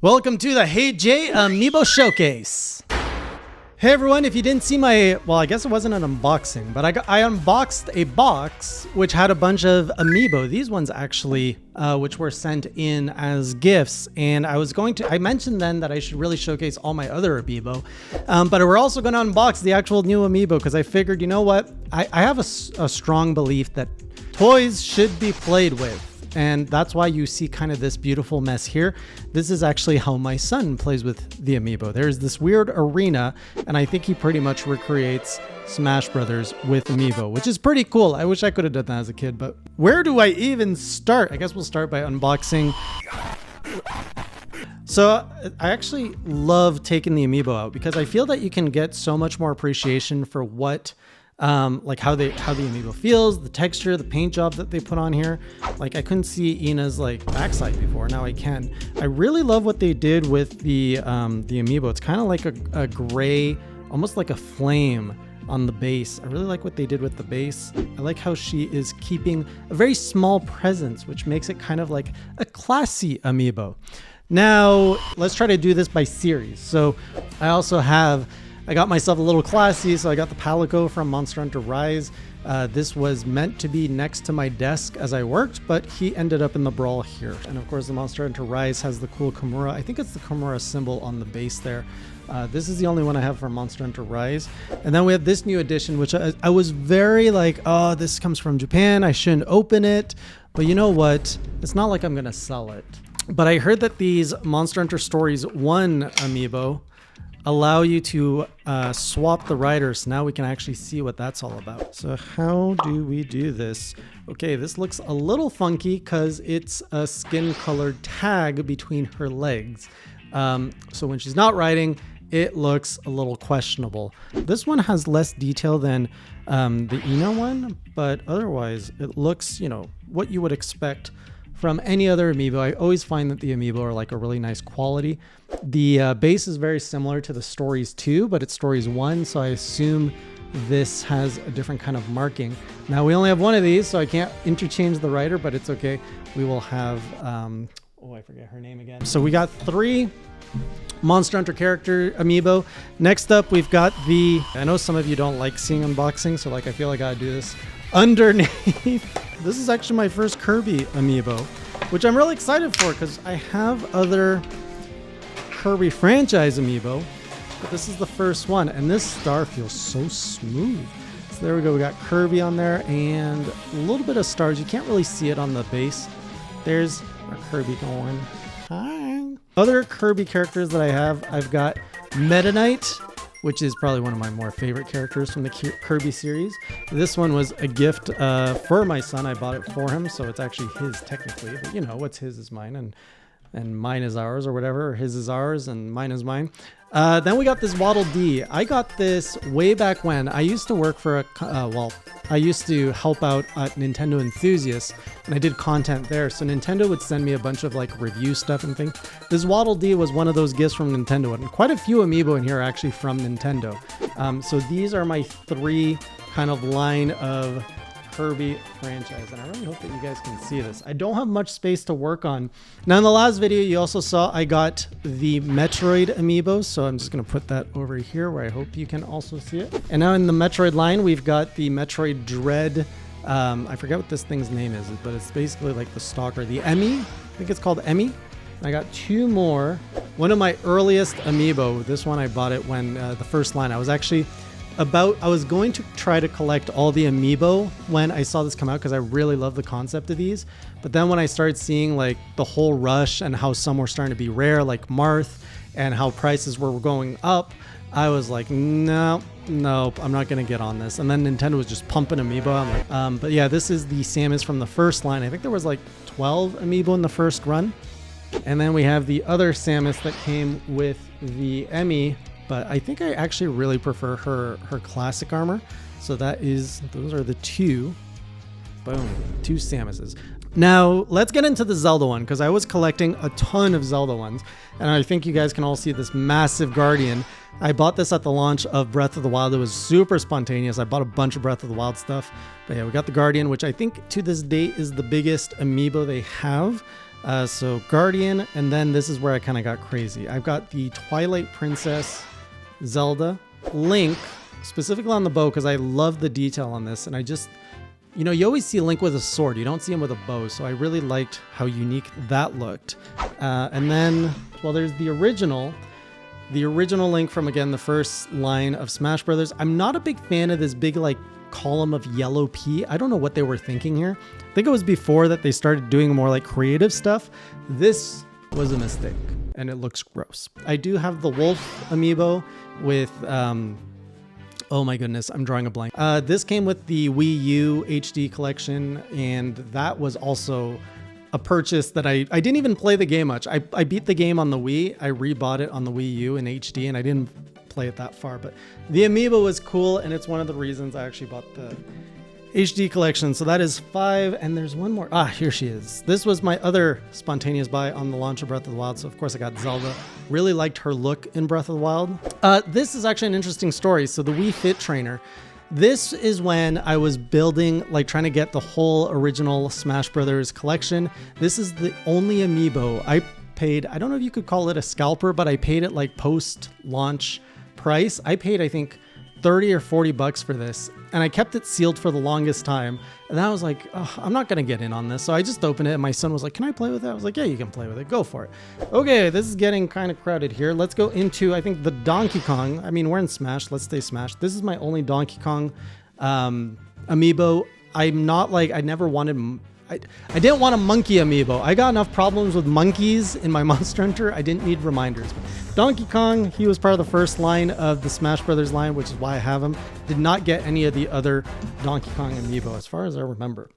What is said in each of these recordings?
Welcome to the Hey Jay Amiibo Showcase. Hey everyone, if you didn't see my, well, I guess it wasn't an unboxing, but I unboxed a box which had a bunch of Amiibo. These ones actually, which were sent in as gifts. And I mentioned then that I should really showcase all my other Amiibo. But we're also going to unbox the actual new Amiibo because I figured, you know what? I have a strong belief that toys should be played with. And that's why you see kind of this beautiful mess here. This is actually how my son plays with the Amiibo. There's this weird arena, and I think he pretty much recreates Smash Brothers with Amiibo, which is pretty cool. I wish I could have done that as a kid, but where do I even start? I guess we'll start by unboxing. So I actually love taking the Amiibo out because I feel that you can get so much more appreciation for what like how the Amiibo feels, the texture, the paint job that they put on here. Like I couldn't see Ina's like backside before, now I can. I really love what they did with the Amiibo. It's kind of like a gray, almost like a flame on the base. I really like what they did with the base. I like how she is keeping a very small presence, which makes it kind of like a classy Amiibo. Now let's try to do this by series. So I got myself a little classy, so I got the Palico from Monster Hunter Rise. This was meant to be next to my desk as I worked, but he ended up in the brawl here. And of course, the Monster Hunter Rise has the cool Kimura. I think it's the Kimura symbol on the base there. This is the only one I have for Monster Hunter Rise. And then we have this new edition, which I was very like, oh, this comes from Japan. I shouldn't open it. But you know what? It's not like I'm going to sell it. But I heard that these Monster Hunter Stories 1 Amiibo allow you to swap the riders. Now we can actually see what that's all about. So how do we do this? Okay, this looks a little funky because it's a skin colored tag between her legs. So when she's not riding, it looks a little questionable. This one has less detail than the Ina one, but otherwise it looks, you know, what you would expect from any other Amiibo. I always find that the Amiibo are like a really nice quality. The base is very similar to the Stories 2, but it's Stories 1, so I assume this has a different kind of marking. Now we only have one of these, so I can't interchange the writer, but it's okay. We will have, oh, I forget her name again. So we got 3 Monster Hunter character Amiibo. Next up, we've got I know some of you don't like seeing unboxing, so like I feel I gotta do this. Underneath, this is actually my first Kirby Amiibo, which I'm really excited for because I have other Kirby franchise Amiibo, but this is the first one, and this star feels so smooth. So there we go, we got Kirby on there and a little bit of stars. You can't really see it on the base. There's our Kirby going. Hi. Other Kirby characters that I have, I've got Meta Knight, which is probably one of my more favorite characters from the Kirby series. This one was a gift for my son. I bought it for him, so it's actually his technically, but you know, what's his is mine, and mine is ours or whatever, or his is ours and mine is mine. Then we got this Waddle Dee. I got this way back when. I used to work for I used to help out at Nintendo Enthusiasts, and I did content there. So Nintendo would send me a bunch of like review stuff and things. This Waddle Dee was one of those gifts from Nintendo, and quite a few Amiibo in here are actually from Nintendo. So these are my 3 kind of line of Kirby franchise, and I really hope that you guys can see this. I don't have much space to work on. Now in the last video you also saw I got the Metroid Amiibo, so I'm just going to put that over here where I hope you can also see it. And now in the Metroid line we've got the Metroid Dread, I forget what this thing's name is, but it's basically like the stalker, the Emmy. I think it's called Emmy. I got 2 more. One of my earliest Amiibo, this one I bought it when the first line, I was going to try to collect all the Amiibo when I saw this come out because I really love the concept of these. But then when I started seeing like the whole rush and how some were starting to be rare, like Marth, and how prices were going up, I was like, nope, I'm not going to get on this. And then Nintendo was just pumping Amiibo. I'm like, but yeah, this is the Samus from the first line. I think there was like 12 Amiibo in the first run. And then we have the other Samus that came with the Emmy. But I think I actually really prefer her classic armor. So those are the 2. Boom, 2 Samuses. Now let's get into the Zelda one because I was collecting a ton of Zelda ones. And I think you guys can all see this massive Guardian. I bought this at the launch of Breath of the Wild. It was super spontaneous. I bought a bunch of Breath of the Wild stuff. But yeah, we got the Guardian, which I think to this date is the biggest Amiibo they have. So Guardian, and then this is where I kind of got crazy. I've got the Twilight Princess, Zelda, Link, specifically on the bow because I love the detail on this, and I just, you know, you always see Link with a sword. You don't see him with a bow, so I really liked how unique that looked. And then, well, there's the original Link from, again, the first line of Smash Brothers. I'm not a big fan of this big, like, column of yellow pea. I don't know what they were thinking here. I think it was before that they started doing more, like, creative stuff. This was a mistake, and it looks gross. I do have the Wolf amiibo with... oh my goodness, I'm drawing a blank. This came with the Wii U HD collection, and that was also a purchase that I didn't even play the game much. I beat the game on the Wii. I rebought it on the Wii U in HD, and I didn't play it that far. But the amiibo was cool, and it's one of the reasons I actually bought the HD collection. So that is 5, and there's one more. Here she is. This was my other spontaneous buy on the launch of Breath of the Wild. So of course I got Zelda. Really liked her look in Breath of the Wild. This is actually an interesting story. So the Wii Fit Trainer. This is when I was building, like trying to get the whole original Smash Brothers collection. This is the only amiibo I paid. I don't know if you could call it a scalper, but I paid it like post-launch price. I paid, I think, 30 or 40 bucks for this, and I kept it sealed for the longest time. And I was like, oh, I'm not gonna get in on this. So I just opened it, and my son was like, can I play with it? I was like, yeah, you can play with it, go for it. Okay, this is getting kind of crowded here. Let's go into, I think, the Donkey Kong. I mean, we're in Smash, let's stay Smash. This is my only Donkey Kong amiibo. I'm not like, I never wanted, I didn't want a monkey amiibo. I got enough problems with monkeys in my Monster Hunter. I didn't need reminders. But Donkey Kong, he was part of the first line of the Smash Brothers line, which is why I have him. Did not get any of the other Donkey Kong amiibo as far as I remember.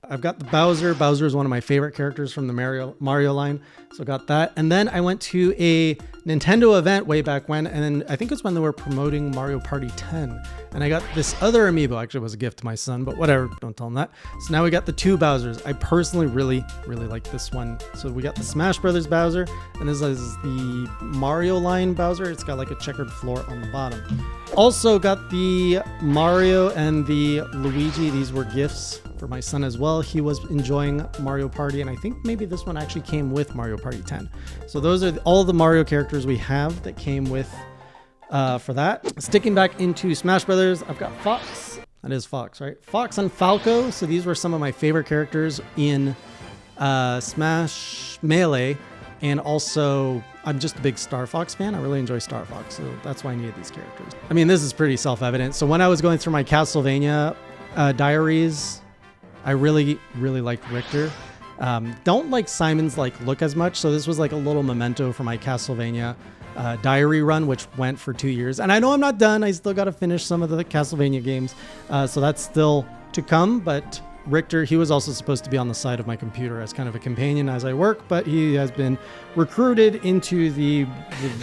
I've got the Bowser. Bowser is one of my favorite characters from the Mario line. So I got that. And then I went to a Nintendo event way back when, and then I think it's when they were promoting Mario Party 10. And I got this other amiibo. Actually, it was a gift to my son, but whatever. Don't tell him that. So now we got the 2 Bowsers. I personally really like this one. So we got the Smash Brothers Bowser, and this is the Mario line Bowser. It's got like a checkered floor on the bottom. Also got the Mario and the Luigi. These were gifts for my son as well. He was enjoying Mario Party, and I think maybe this one actually came with Mario Party 10. So those are all the Mario characters we have that came with for that. Sticking back into Smash Brothers, I've got Fox. That is Fox, right? Fox and Falco. So these were some of my favorite characters in Smash Melee. And also, I'm just a big Star Fox fan. I really enjoy Star Fox, so that's why I needed these characters. I mean, this is pretty self-evident. So when I was going through my Castlevania diaries, I really liked Richter. Don't like Simon's like look as much, so this was like a little memento for my Castlevania diary run, which went for 2 years. And I know I'm not done. I still got to finish some of the Castlevania games, so that's still to come. But Richter, he was also supposed to be on the side of my computer as kind of a companion as I work, but he has been recruited into the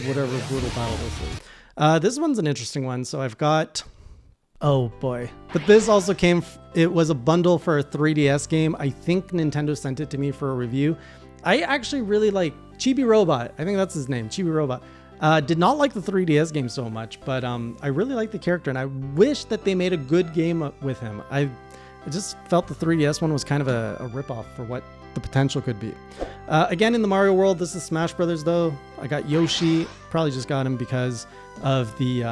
whatever brutal battle this is. This one's an interesting one. So I've got, oh boy, but this also came, it was a bundle for a 3DS game. I think Nintendo sent it to me for a review. I actually really like Chibi Robot. I think that's his name, Chibi Robot. Did not like the 3DS game so much, but I really like the character, and I wish that they made a good game with him. I just felt the 3DS one was kind of a ripoff for what the potential could be. Again, in the Mario world, this is Smash Brothers though. I got Yoshi, probably just got him because of the,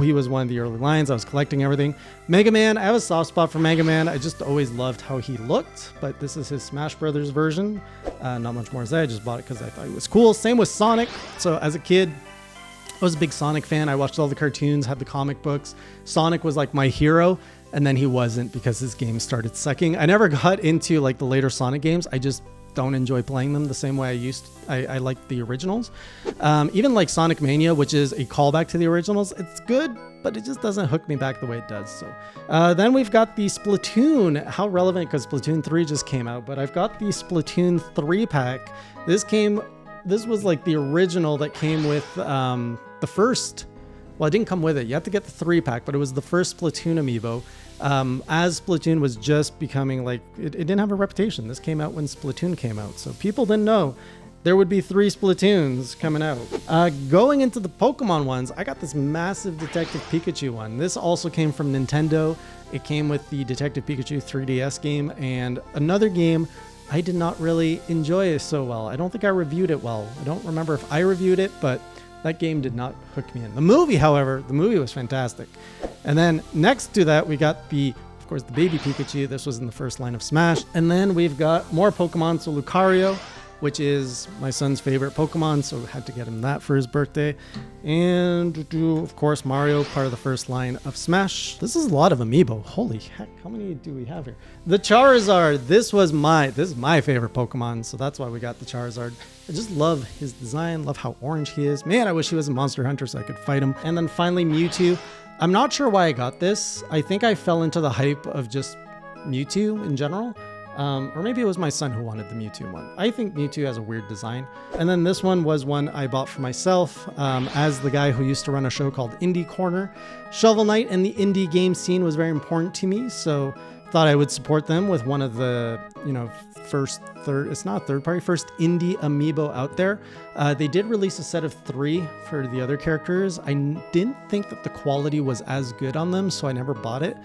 he was one of the early lines. I was collecting everything. Mega Man, I have a soft spot for Mega Man. I just always loved how he looked, but this is his Smash Brothers version. Not much more to say. I just bought it because I thought it was cool. Same with Sonic. So as a kid, I was a big Sonic fan. I watched all the cartoons, had the comic books. Sonic was like my hero. And then he wasn't because his game started sucking. I never got into like the later Sonic games. I just don't enjoy playing them the same way I used. I like the originals. Even like Sonic Mania, which is a callback to the originals, it's good, but it just doesn't hook me back the way it does. So then we've got the Splatoon. How relevant, because Splatoon 3 just came out, but I've got the Splatoon 3 pack. This was like the original that came with the first. Well, it didn't come with it. You have to get the 3 pack, but it was the first Splatoon amiibo. As Splatoon was just becoming like, it didn't have a reputation. This came out when Splatoon came out, so people didn't know there would be 3 Splatoons coming out. Going into the Pokemon ones, I got this massive Detective Pikachu one. This also came from Nintendo. It came with the Detective Pikachu 3DS game and another game I did not really enjoy it so well. I don't think I reviewed it well. I don't remember if I reviewed it, but that game did not hook me in. The movie, however, the movie was fantastic. And then next to that, we got of course, the baby Pikachu. This was in the first line of Smash. And then we've got more Pokemon. So Lucario, which is my son's favorite Pokemon, so I had to get him that for his birthday. And of course, Mario, part of the first line of Smash. This is a lot of amiibo. Holy heck, how many do we have here? The Charizard. This is my favorite Pokemon, so that's why we got the Charizard. I just love his design, love how orange he is. Man, I wish he was a Monster Hunter so I could fight him. And then finally, Mewtwo. I'm not sure why I got this. I think I fell into the hype of just Mewtwo in general. Or maybe it was my son who wanted the Mewtwo one. I think Mewtwo has a weird design. And then this one was one I bought for myself as the guy who used to run a show called Indie Corner. Shovel Knight and the indie game scene was very important to me, so thought I would support them with one of the, first indie amiibo out there. They did release a set of 3 for the other characters. I didn't think that the quality was as good on them, so I never bought it.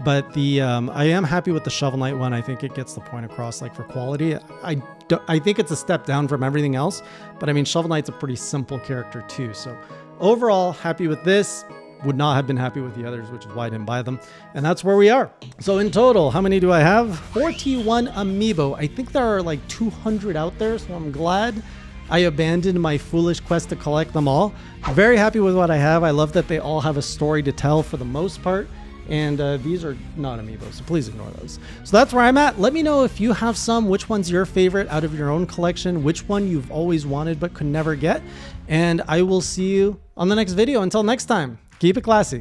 But I am happy with the Shovel Knight one. I think it gets the point across, like, for quality. I think it's a step down from everything else, but I mean, Shovel Knight's a pretty simple character too. So overall, happy with this. Would not have been happy with the others, which is why I didn't buy them. And that's where we are. So in total, how many do I have? 41 amiibo. I think there are like 200 out there, so I'm glad I abandoned my foolish quest to collect them all. Very happy with what I have. I love that they all have a story to tell for the most part. And these are not amiibo, so please ignore those. So that's where I'm at. Let me know if you have some, which one's your favorite out of your own collection, which one you've always wanted but could never get. And I will see you on the next video. Until next time, keep it classy.